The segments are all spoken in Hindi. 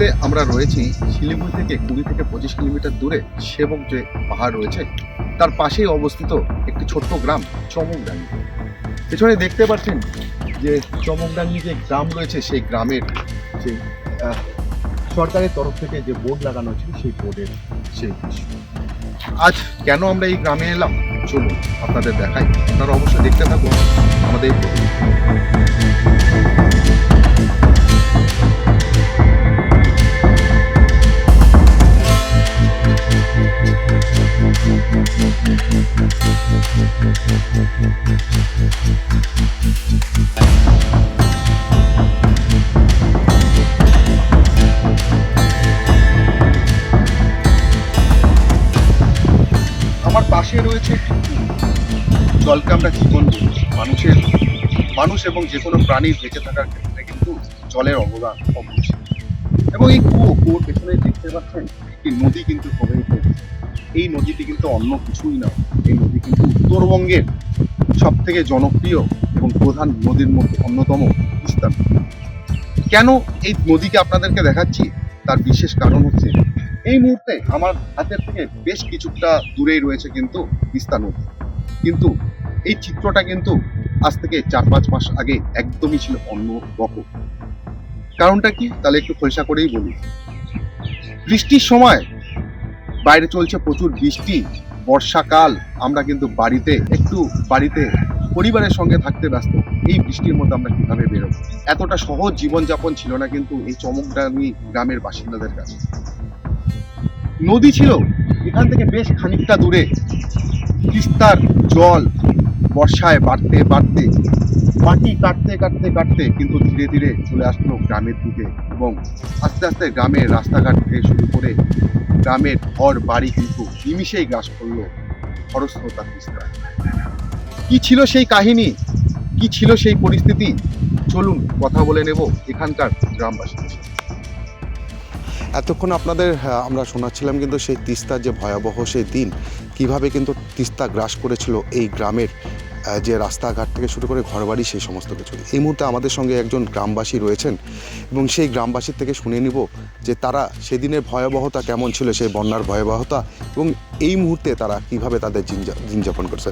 মুহূর্তে আমরা রয়েছি শিলিগুড়ি থেকে 20 থেকে 25 কিলোমিটার দূরে সেবক যে পাহাড় রয়েছে তার পাশেই অবস্থিত একটি ছোট্ট গ্রাম চমকডাঙ্গি। পেছনে দেখতে পাচ্ছেন যে চমকডাঙ্গি যে গ্রাম রয়েছে সেই গ্রামের যে সরকারের তরফ থেকে যে বোর্ড লাগানো ছিল সেই বোর্ডের সেই দৃশ্য। আজ কেন আমরা এই গ্রামে এলাম চলুন আপনাদের দেখাই, আপনারা অবশ্যই দেখতে থাকুন আমাদের এই প্রতিবেদন। আমার পাশে রয়েছে জলকে আমরা জীবন বলি। মানুষ এবং যে কোনো প্রাণীর বেঁচে থাকার ক্ষেত্রে কিন্তু জলের অবদান অপরিসীম। এবং এই কুয়োর পেছনে দেখতে পাচ্ছেন একটি নদী কিন্তু প্রবাহিত হচ্ছে। এই নদীটি কিন্তু অন্য কিছুই না, এই নদী কিন্তু উত্তরবঙ্গের সব থেকে জনপ্রিয় এবং প্রধান নদীর মধ্যে অন্যতম তিস্তা নদী। কেন এই নদীকে আপনাদেরকে দেখাচ্ছি তার বিশেষ কারণ হচ্ছে এই মুহূর্তে আমার হাতের থেকে বেশ কিছুটা দূরেই রয়েছে কিন্তু তিস্তা নদী, কিন্তু এই চিত্রটা কিন্তু আজ থেকে 4-5 মাস আগে একদমই ছিল অন্য রকম। কারণটা কি তাহলে একটু খোলসা করেই বলি। বৃষ্টির সময় বাইরে চলছে প্রচুর বৃষ্টি, বর্ষাকাল, আমরা কিন্তু বাড়িতে পরিবারের সঙ্গে থাকতে ব্যস্ত। এই বৃষ্টির মধ্যে আমরা কিভাবে বেরোবো? এতটা সহজ জীবনযাপন ছিল না কিন্তু এই চমকডাঙ্গি গ্রামের বাসিন্দাদের কাছে। নদী ছিল এখান থেকে বেশ খানিকটা দূরে, তিস্তার জল বর্ষায় বাড়তে মাটি কাটতে কিন্তু ধীরে ধীরে চলে আসলো গ্রামের দিকে এবং আস্তে আস্তে গ্রামের রাস্তাঘাট থেকে শুরু করে গ্রামের ঘর বাড়ি কিন্তু নিমিষেই গ্রাস করলো খরস্রোতা তিস্তা। কি ছিল সেই কাহিনী, কি ছিল সেই পরিস্থিতি, চলুন কথা বলে নেব এখানকার গ্রামবাসীদের সাথে। এতক্ষণ আপনাদের আমরা শোনাচ্ছিলাম কিন্তু সেই তিস্তার যে ভয়াবহ সেই দিন, কিভাবে কিন্তু তিস্তা গ্রাস করেছিল এই গ্রামের যে রাস্তাঘাট থেকে শুরু করে ঘরবাড়ি সেই সমস্ত কিছু। এই মুহূর্তে আমাদের সঙ্গে একজন গ্রামবাসী রয়েছেন এবং সেই গ্রামবাসীর থেকে শুনে নিব যে তারা সেদিনের ভয়াবহতা কেমন ছিল, সেই বন্যার ভয়াবহতা, এবং এই মুহূর্তে তারা কিভাবে তাদের দিন যাপন করছে।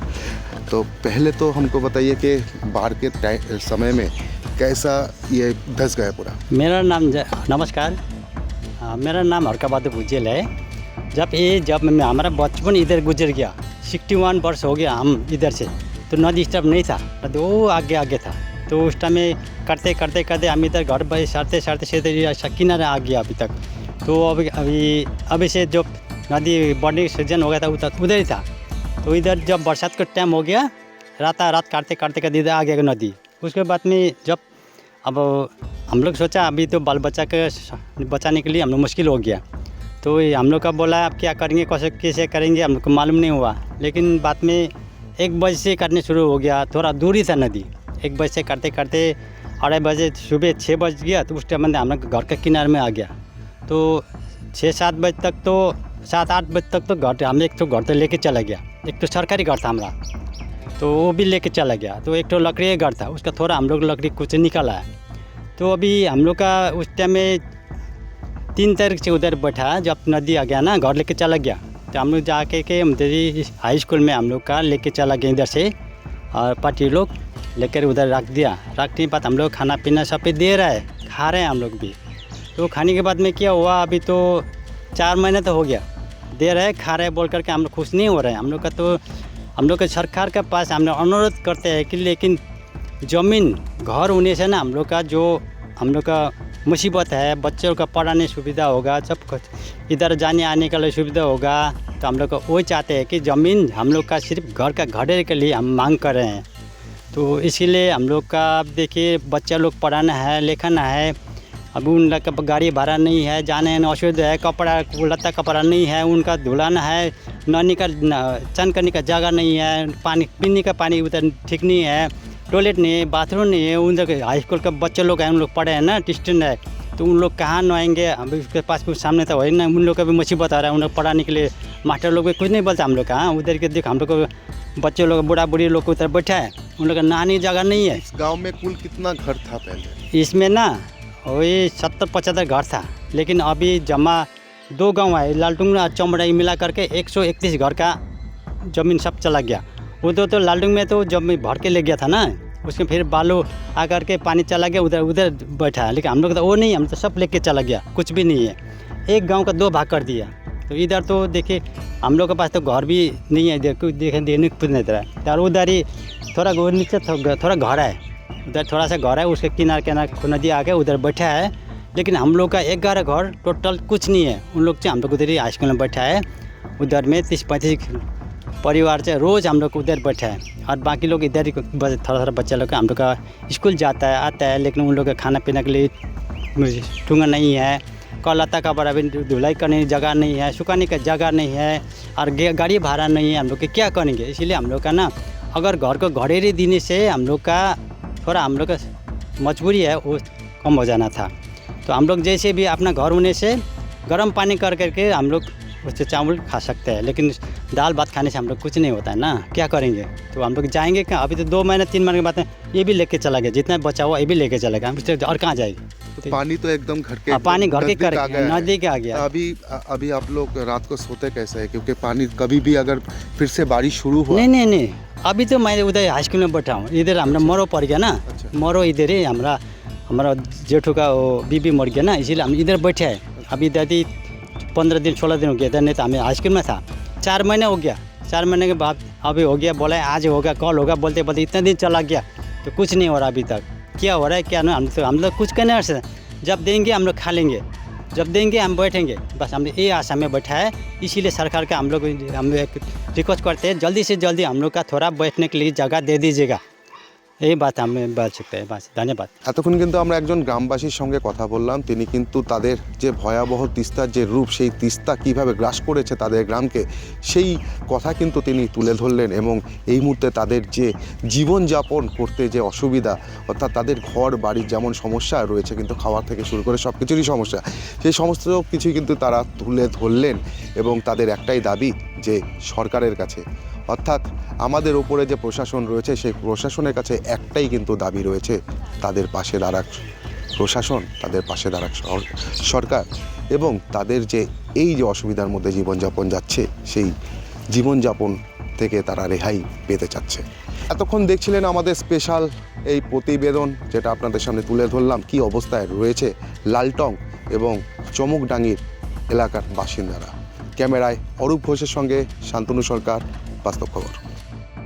তো पहले तो हमको बताइए कि बाढ़ के समय में कैसा ये धंस गया पूरा। नमस्कार, मेरा नाम हरका बहादुर भुजेल है। जब हमारा बचपन इधर गुजर गया, 61 वर्ष हो गया हम इधर से, तो नदी इस तरफ नहीं था, नदी वो आगे था। तो उस टाइम में करते हम इधर घर पर सारते किनारे आ गया अभी तक। तो अभी से जो नदी बढ़ने सीजन हो गया था उधर ही था। तो इधर जब बरसात का टाइम हो गया, रात काटते इधर आ गया नदी। उसके बाद में जब अब हम लोग सोचा अभी तो बाल बच्चा के बचाने के लिए हम लोग मुश्किल हो गया। तो हम लोग का बोला अब क्या करेंगे, कैसे करेंगे, हम लोग को मालूम नहीं हुआ। लेकिन बाद में 1 बजे से काटने शुरू हो गया, थोड़ा दूरी था नदी। 1 बजे से काटते 2:30 बजे सुबह 6 बज गया, तो उस टाइम हम लोग घर के किनारे में आ गया। तो 6-7 बजे तक तो 7-8 बजे तक तो घर हम एक तो घर तो लेके चला गया। एक तो सरकारी घर था हमारा, तो वो भी लेके चला गया। तो एक तो लकड़ी घर था, उसका थोड़ा हम लोग लकड़ी कुछ निकाला है। तो अभी हम लोग का उस टाइम में 3 तारीख से उधर बैठा, जब नदी आ गया ना घर लेके चला गया। तो हम लोग जाके के हाई स्कूल में हम लोग का लेके चला गया इधर से, और पार्टी लोग लेकर उधर रखने के बाद हम लोग खाना पीना सब पे दे रहा है, खा रहे हैं हम लोग भी। तो खाने के बाद में क्या हुआ, अभी तो 4 महीने तो हो गया, दे रहे खा रहे बोल करके हम लोग खुश नहीं हो रहे हैं। हम लोग का सरकार के पास हम लोग अनुरोध करते हैं कि लेकिन ज़मीन घर होने से ना हम लोग का मुसीबत है, बच्चों का पढ़ाने सुविधा होगा, सब कुछ इधर जाने आने का लिए सुविधा होगा। तो हम लोग को वही चाहते हैं कि ज़मीन हम लोग का सिर्फ घर का घड़े के लिए हम मांग कर रहे हैं। तो इसीलिए हम लोग का अब देखिए बच्चा लोग पढ़ाना है, लिखाना है, अब उन लोग का गाड़ी भाड़ा नहीं है, जाने असुविधा है, कपड़ा लत्ता कपड़ा नहीं है, उनका धुलाना है, नहाने का चन करने का जगह नहीं है, पानी पीने का पानी उधर ठीक नहीं है, टॉयलेट नहीं है, बाथरूम नहीं है। उन लोग हाई स्कूल का बच्चे लोग हैं, उन लोग पढ़े हैं ना, टिस्टन है, तो उन लोग कहाँ नहाएंगे। अभी उसके पास कुछ सामने तो वही ना, उन लोग का भी मुसीबत आ रहा है। उन लोग पढ़ाने के लिए मास्टर लोग भी कुछ नहीं बोलता हम लोग का। उधर के देख हम लोग को बच्चे लोग बूढ़ा बूढ़ी लोग उधर बैठा है, उन लोग का नहाने जगह नहीं है। इस गांव में कुल कितना घर था पहले? इसमें ना वही 70-75 घर था, लेकिन अभी जमा 2 गांव है, लालटुंग और चौमड़ाई मिला करके 131 घर का ज़मीन सब चला गया। उधर तो लालटुंग में तो जब मैं भर के ले गया था ना, उसमें फिर बालू आकर के पानी चला गया, उधर उधर बैठा है। लेकिन हम लोग तो वो नहीं, हम तो सब लेके चला गया, कुछ भी नहीं है। एक गांव का 2 भाग कर दिया। तो इधर तो देखिए हम लोग के पास तो घर भी नहीं है, इधर कुछ देने कुछ नहीं दे रहा है। और उधर ही थोड़ा नीचे थोड़ा घर है, उधर थोड़ा सा घर है, उसके किनारे नदी आके उधर बैठा है। लेकिन हम लोग का 11 घर टोटल कुछ नहीं है। उन लोग से हम लोग उधर ही हाई स्कूल में बैठा है, उधर में 30-35 परिवार से रोज़ हम लोग उधर बैठा है। और बाकी लोग इधर ही थोड़ा बच्चा लोग का हम लोग का स्कूल जाता है आता है, लेकिन उन लोग का खाना पीने के लिए ठूंगा नहीं है, कलता का बराबर धुलाई करने की जगह नहीं है, सुखाने का जगह नहीं है, और गाड़ी भाड़ा नहीं है। हम लोग के क्या करेंगे? इसीलिए हम लोग का ना, अगर घर को घरेरी देने से हम लोग का थोड़ा हम लोग का मजबूरी है वो कम हो जाना था। तो हम लोग जैसे भी अपना घर होने से गर्म पानी कर करके हम लोग उससे चावल खा सकते हैं, लेकिन दाल भात खाने से हम लोग कुछ नहीं होता है ना, क्या करेंगे? तो हम लोग जाएंगे कहाँ? अभी तो 2 महीने 3 महीने के बाद ये भी लेके चला गया, जितना बचा हुआ ये भी लेके चला गया, हम इससे और कहाँ जाएगी? तो पानी तो एकदम घर के पानी घर के नज़दीक कर आ गया है। नदी के आ गया। अभी आप लोग रात को सोते कैसे है? क्योंकि पानी कभी भी अगर फिर से बारिश शुरू हुआ। नहीं, अभी तो मैं उधर हाई स्कूल में बैठा हूँ। इधर हमारा मरो पड़ गया ना, अच्छा। मरो इधर ही हमारा जेठू का वो बीबी मर गया ना, इसीलिए हम इधर बैठे हैं। अभी दादी 15 दिन 16 दिन हो गया इधर, नहीं तो हमें हाई स्कूल में था। 4 महीने हो गया, 4 महीने के बाद अभी हो गया, बोला आज होगा कल होगा बोलते बोलते इतना दिन चला गया, तो कुछ नहीं हो रहा अभी तक। क्या हो रहा है क्या नहीं, हम लोग कुछ करने नहीं सकते। जब देंगे हम लोग खा लेंगे, जब देंगे हम बैठेंगे, बस हम ये आशा में बैठा है। इसीलिए सरकार का हम एक रिक्वेस्ट करते हैं, जल्दी से जल्दी हम लोग का थोड़ा बैठने के लिए जगह दे दीजिएगा। এই বাত আমি বল सकते हैं, বাস ধন্যবাদ। এতক্ষণ কিন্তু আমরা একজন গ্রামবাসীর সঙ্গে কথা বললাম। তিনি কিন্তু তাদের যে ভয়াবহ তিস্তার যে রূপ, সেই তিস্তা কিভাবে গ্রাস করেছে তাদের গ্রামকে, সেই কথা কিন্তু তিনি তুলে ধরলেন। এবং এই মুহূর্তে তাদের যে জীবনযাপন করতে যে অসুবিধা, অর্থাৎ তাদের ঘর বাড়ির যেমন সমস্যা রয়েছে, কিন্তু খাওয়ার থেকে শুরু করে সব কিছুরই সমস্যা, সেই সমস্ত কিছুই কিন্তু তারা তুলে ধরলেন। এবং তাদের একটাই দাবি যে সরকারের কাছে, অর্থাৎ আমাদের ওপরে যে প্রশাসন রয়েছে, সেই প্রশাসনের কাছে একটাই কিন্তু দাবি রয়েছে, তাদের পাশে দাঁড়াক প্রশাসন, তাদের পাশে দাঁড়াক সরকার, এবং তাদের যে এই যে অসুবিধার মধ্যে জীবনযাপন যাচ্ছে, সেই জীবনযাপন থেকে তারা রেহাই পেতে চাচ্ছে। এতক্ষণ দেখছিলেন আমাদের স্পেশাল এই প্রতিবেদন, যেটা আপনাদের সামনে তুলে ধরলাম কী অবস্থায় রয়েছে লালটং এবং চমকডাঙ্গির এলাকার বাসিন্দারা। ক্যামেরায় অরূপ ঘোষের সঙ্গে শান্তনু সরকার, বাস্তব খবর।